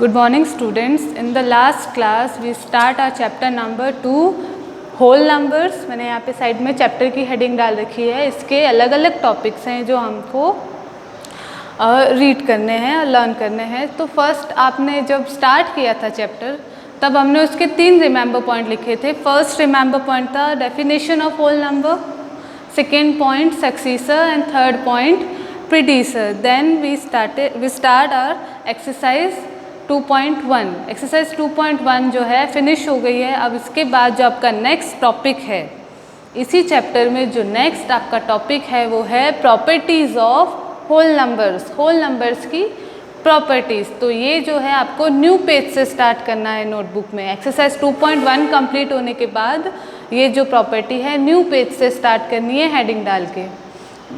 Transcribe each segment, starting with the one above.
Good morning students. In the last class we start our chapter number 2 whole numbers. मैंने यहाँ पे side में chapter की heading डाल रखी है. इसके अलग अलग टॉपिक्स हैं जो हमको रीड करने हैं और लर्न करने हैं. तो फर्स्ट आपने जब स्टार्ट किया था चैप्टर तब हमने उसके 3 रिमेंबर पॉइंट लिखे थे. फर्स्ट रिमेंबर पॉइंट था definition of whole number, second point successor and third point predecessor. Then we start our exercise 2.1. Exercise 2.1 जो है फिनिश हो गई है. अब इसके बाद जो आपका नेक्स्ट टॉपिक है इसी चैप्टर में, जो नेक्स्ट आपका टॉपिक है वो है properties of whole numbers. Whole numbers की प्रॉपर्टीज़. तो ये जो है आपको न्यू पेज से स्टार्ट करना है नोटबुक में. एक्सरसाइज 2.1 कंप्लीट होने के बाद ये जो प्रॉपर्टी है न्यू पेज से स्टार्ट करनी है हेडिंग डाल के.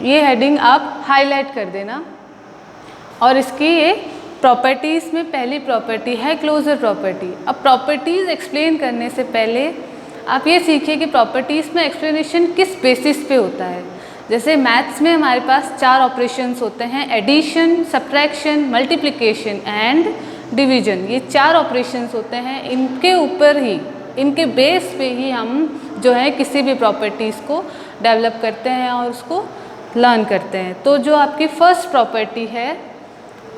ये हेडिंग आप हाईलाइट कर देना. और इसकी ये प्रॉपर्टीज़ में पहली प्रॉपर्टी है क्लोजर प्रॉपर्टी. अब प्रॉपर्टीज़ एक्सप्लेन करने से पहले आप ये सीखिए कि प्रॉपर्टीज़ में एक्सप्लेनेशन किस बेसिस पे होता है. जैसे मैथ्स में हमारे पास 4 ऑपरेशंस होते हैं: addition, subtraction, multiplication and division. ये 4 ऑपरेशंस होते हैं. इनके ऊपर ही, इनके बेस पे ही हम जो है किसी भी प्रॉपर्टीज़ को डेवलप करते हैं और उसको लर्न करते हैं. तो जो आपकी फर्स्ट प्रॉपर्टी है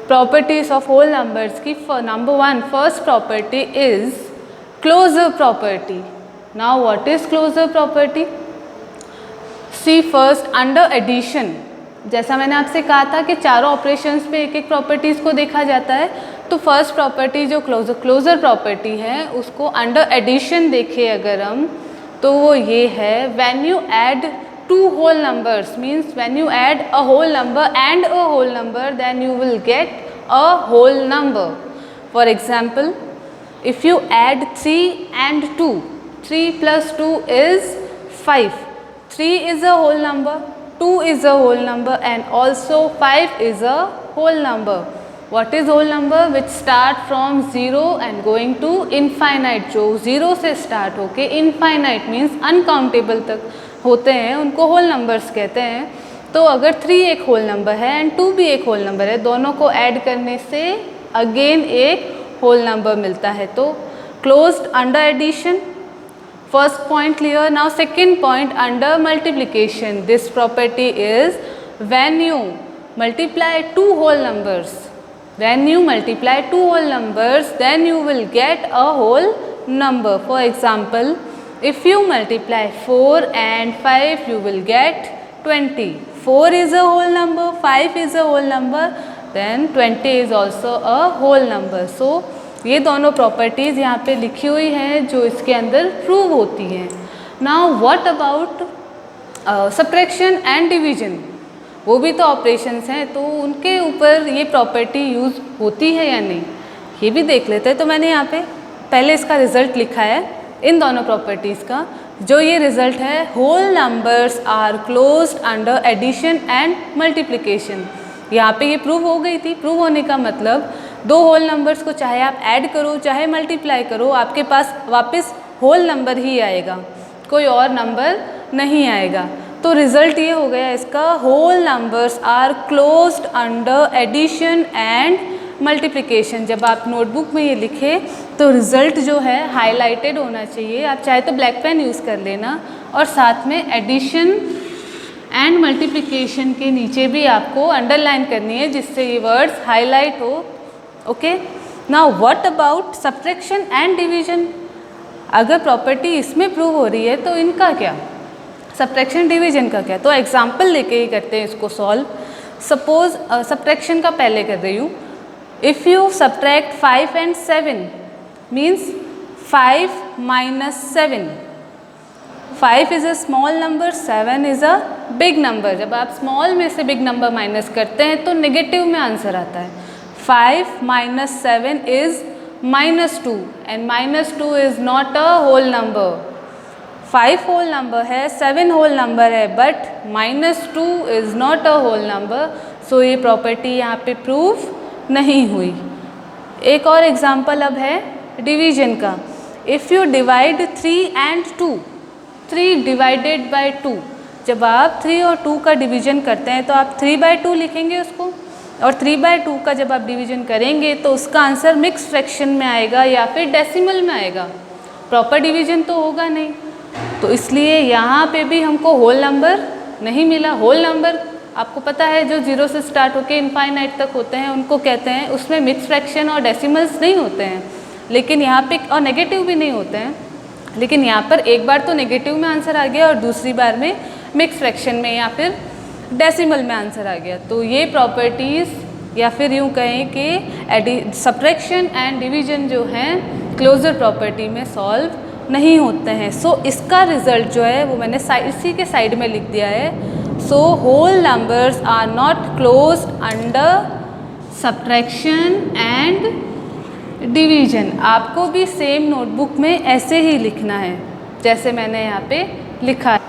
प्रॉपर्टीज ऑफ होल नंबर्स की, number 1 first property is closure property. Now what is closure property? See first under addition. जैसा मैंने आपसे कहा था कि चारों ऑपरेशंस पे एक एक प्रॉपर्टीज़ को देखा जाता है. तो फर्स्ट प्रॉपर्टी जो क्लोजर प्रॉपर्टी है उसको अंडर एडिशन देखें अगर हम, तो वो ये है when you add two whole numbers, means when you add a whole number and a whole number then you will get a whole number. For example, if you add 3 and 2, 3 plus 2 is 5. 3 is a whole number, 2 is a whole number and also 5 is a whole number. What is whole number? Which start from 0 and going to infinite. जो 0 से start होके infinite means uncountable तक होते हैं उनको whole numbers कहते हैं. तो अगर 3 एक होल नंबर है एंड 2 भी एक होल नंबर है, दोनों को ऐड करने से अगेन एक होल नंबर मिलता है. तो closed under addition, first point clear. Now second point under multiplication. This property is when you multiply 2 whole numbers, when you multiply 2 whole numbers then you will get a whole number. For example, if you multiply 4 and 5 you will get 20. 4 is a whole number, 5 is a whole number, then 20 is also a whole number. So ये दोनों properties यहाँ पे लिखी हुई हैं जो इसके अंदर प्रूव होती हैं. Now what about subtraction and division? वो भी तो ऑपरेशंस हैं, तो उनके ऊपर ये प्रॉपर्टी यूज़ होती है या नहीं ये भी देख लेते हैं. तो मैंने यहाँ पे पहले इसका रिजल्ट लिखा है इन दोनों प्रॉपर्टीज़ का. जो ये रिजल्ट है, whole numbers are closed under addition and multiplication. यहाँ पे ये प्रूव हो गई थी. प्रूव होने का मतलब 2 होल नंबर्स को चाहे आप ऐड करो चाहे मल्टीप्लाई करो, आपके पास वापस होल नंबर ही आएगा, कोई और नंबर नहीं आएगा. तो रिज़ल्ट ये हो गया इसका, whole numbers are closed under addition and multiplication. जब आप नोटबुक में ये लिखें तो रिज़ल्ट जो है हाईलाइटेड होना चाहिए. आप चाहे तो ब्लैक पेन यूज़ कर लेना और साथ में एडिशन एंड मल्टीप्लिकेशन के नीचे भी आपको अंडरलाइन करनी है जिससे ये वर्ड्स हाईलाइट हो. Okay. Now what about subtraction and division? अगर प्रॉपर्टी इसमें प्रूव हो रही है तो इनका क्या, सब्ट्रैक्शन डिवीजन का क्या? तो एग्जाम्पल लेके ही करते हैं इसको सॉल्व. सपोज सब्ट्रैक्शन का पहले कर रही हूँ. If you subtract 5 and 7 means 5 minus 7. 5 is a small number, 7 is a big number. जब आप small में से big number माइनस करते हैं तो नेगेटिव में आंसर आता है. 5 minus 7 is minus 2 and minus 2 is not a whole number. 5 whole number है, 7 whole number है, but minus 2 is not a whole number. So ये प्रॉपर्टी यहाँ पे प्रूव नहीं हुई. एक और एग्जाम्पल अब है डिवीजन का. If you divide 3 and 2, 3 divided by 2. जब आप 3 और 2 का डिवीजन करते हैं तो आप 3/2 लिखेंगे उसको. और 3/2 का जब आप डिवीजन करेंगे तो उसका आंसर मिक्स फ्रैक्शन में आएगा या फिर डेसिमल में आएगा, प्रॉपर डिवीजन तो होगा नहीं। तो इसलिए यहाँ पे भी हमको होल नंबर नहीं मिला। होल नंबर आपको पता है जो 0 से स्टार्ट होके इनफाइनाइट तक होते हैं उनको कहते हैं, उसमें मिक्स फ्रैक्शन और डेसिमल्स नहीं होते हैं, लेकिन यहाँ पे और नेगेटिव भी नहीं होते हैं। लेकिन यहाँ पर एक बार तो नेगेटिव में आंसर आ गया और दूसरी बार में मिक्स फ्रैक्शन में या फिर डेसिमल में आंसर आ गया। तो ये प्रॉपर्टीज़ या फिर यूँ कहें कि सब्ट्रैक्शन एंड डिवीजन जो हैं क्लोजर प्रॉपर्टी में सॉल्व नहीं होते हैं। सो इसका रिजल्ट जो है वो मैंने इसी के साइड में लिख दिया है। So whole numbers are not close under subtraction and division. आपको भी सेम नोटबुक में ऐसे ही लिखना है जैसे मैंने यहाँ पे लिखा है।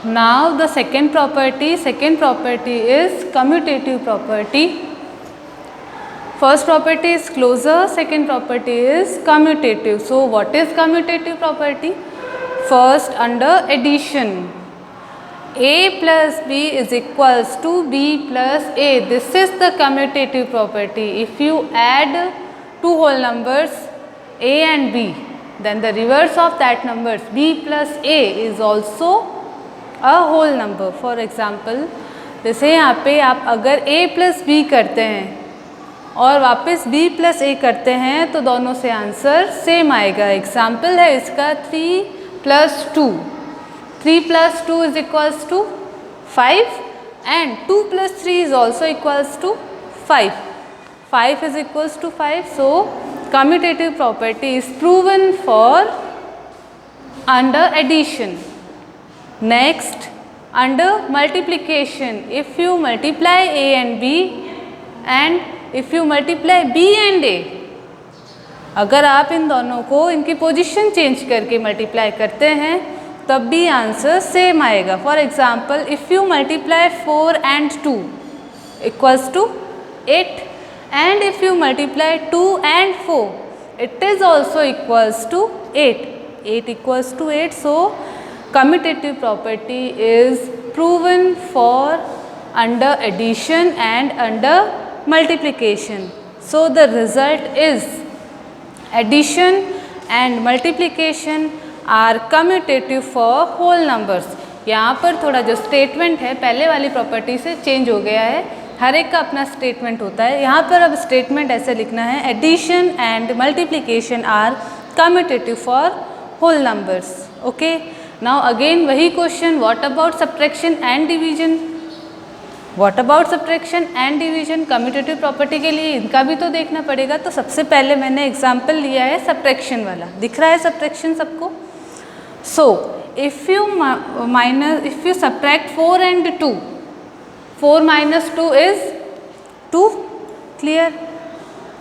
Now the second property is commutative property. First property is closure, second property is commutative. So what is commutative property? First, under addition, a plus b is equals to b plus a. This is the commutative property. If you add two whole numbers a and b, then the reverse of that numbers b plus a is also a whole number. For example, जैसे यहाँ पे आप अगर a plus b करते हैं और वापस b plus a करते हैं तो दोनों से आंसर सेम आएगा। एग्जाम्पल है इसका 3 + 2। 3 + 2 is equals to 5 and 2 + 3 is also equals to 5। 5 is equals to 5। So commutative property is proven for under addition. Next, under multiplication, if you multiply a and b and if you multiply b and a, अगर आप इन दोनों को इनकी position change करके multiply करते हैं तब भी आंसर सेम आएगा। For example, if you multiply 4 and 2 equals to 8 and if you multiply 2 and 4 it is also equals to 8। 8 equals to 8। So commutative property is proven for under addition and under multiplication. So the result is addition and multiplication are commutative for whole numbers. यहाँ पर थोड़ा जो statement है पहले वाली property से change हो गया है, हर एक का अपना स्टेटमेंट होता है। यहाँ पर अब स्टेटमेंट ऐसे लिखना है, addition and multiplication are commutative for whole numbers. Okay, now again वही question, what about subtraction and division? What about subtraction and division? Commutative property के लिए इनका भी तो देखना पड़ेगा। तो सबसे पहले मैंने एग्जाम्पल लिया है सब्ट्रैक्शन वाला, दिख रहा है सब्ट्रैक्शन सबको? So if you subtract 4 and 2, 4 - 2 is 2, clear?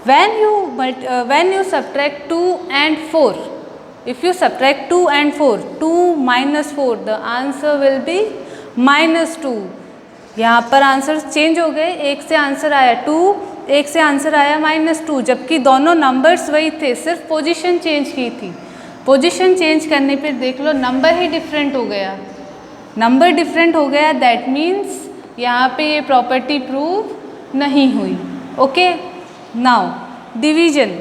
When you subtract 2 and 4, if you subtract 2 and 4, 2 - 4, the answer will be -2। यहाँ पर आंसर चेंज हो गए, एक से आंसर आया 2, एक से आंसर आया -2, जबकि दोनों नंबर्स वही थे, सिर्फ पोजीशन चेंज की थी। पोजीशन चेंज करने पर देख लो नंबर ही डिफरेंट हो गया। नंबर डिफरेंट हो गया, दैट मीन्स यहाँ पे ये प्रॉपर्टी प्रूव नहीं हुई। Okay, now division,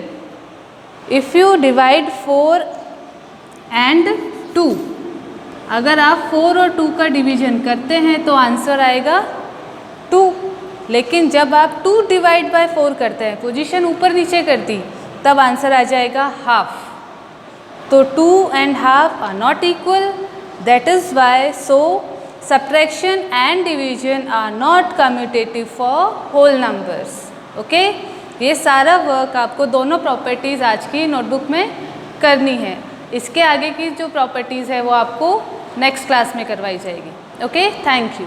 if you divide 4 and 2, अगर आप 4 और 2 का डिवीजन करते हैं तो आंसर आएगा 2, लेकिन जब आप 2 डिवाइड बाय 4 करते हैं, पोजीशन ऊपर नीचे कर दी, तब आंसर आ जाएगा हाफ। तो 2 and half are not equal, that is why so subtraction and division are not commutative for whole numbers. Okay, ये सारा वर्क आपको दोनों प्रॉपर्टीज़ आज की नोटबुक में करनी है। इसके आगे की जो प्रॉपर्टीज़ है वो आपको नेक्स्ट क्लास में करवाई जाएगी। Okay, thank you.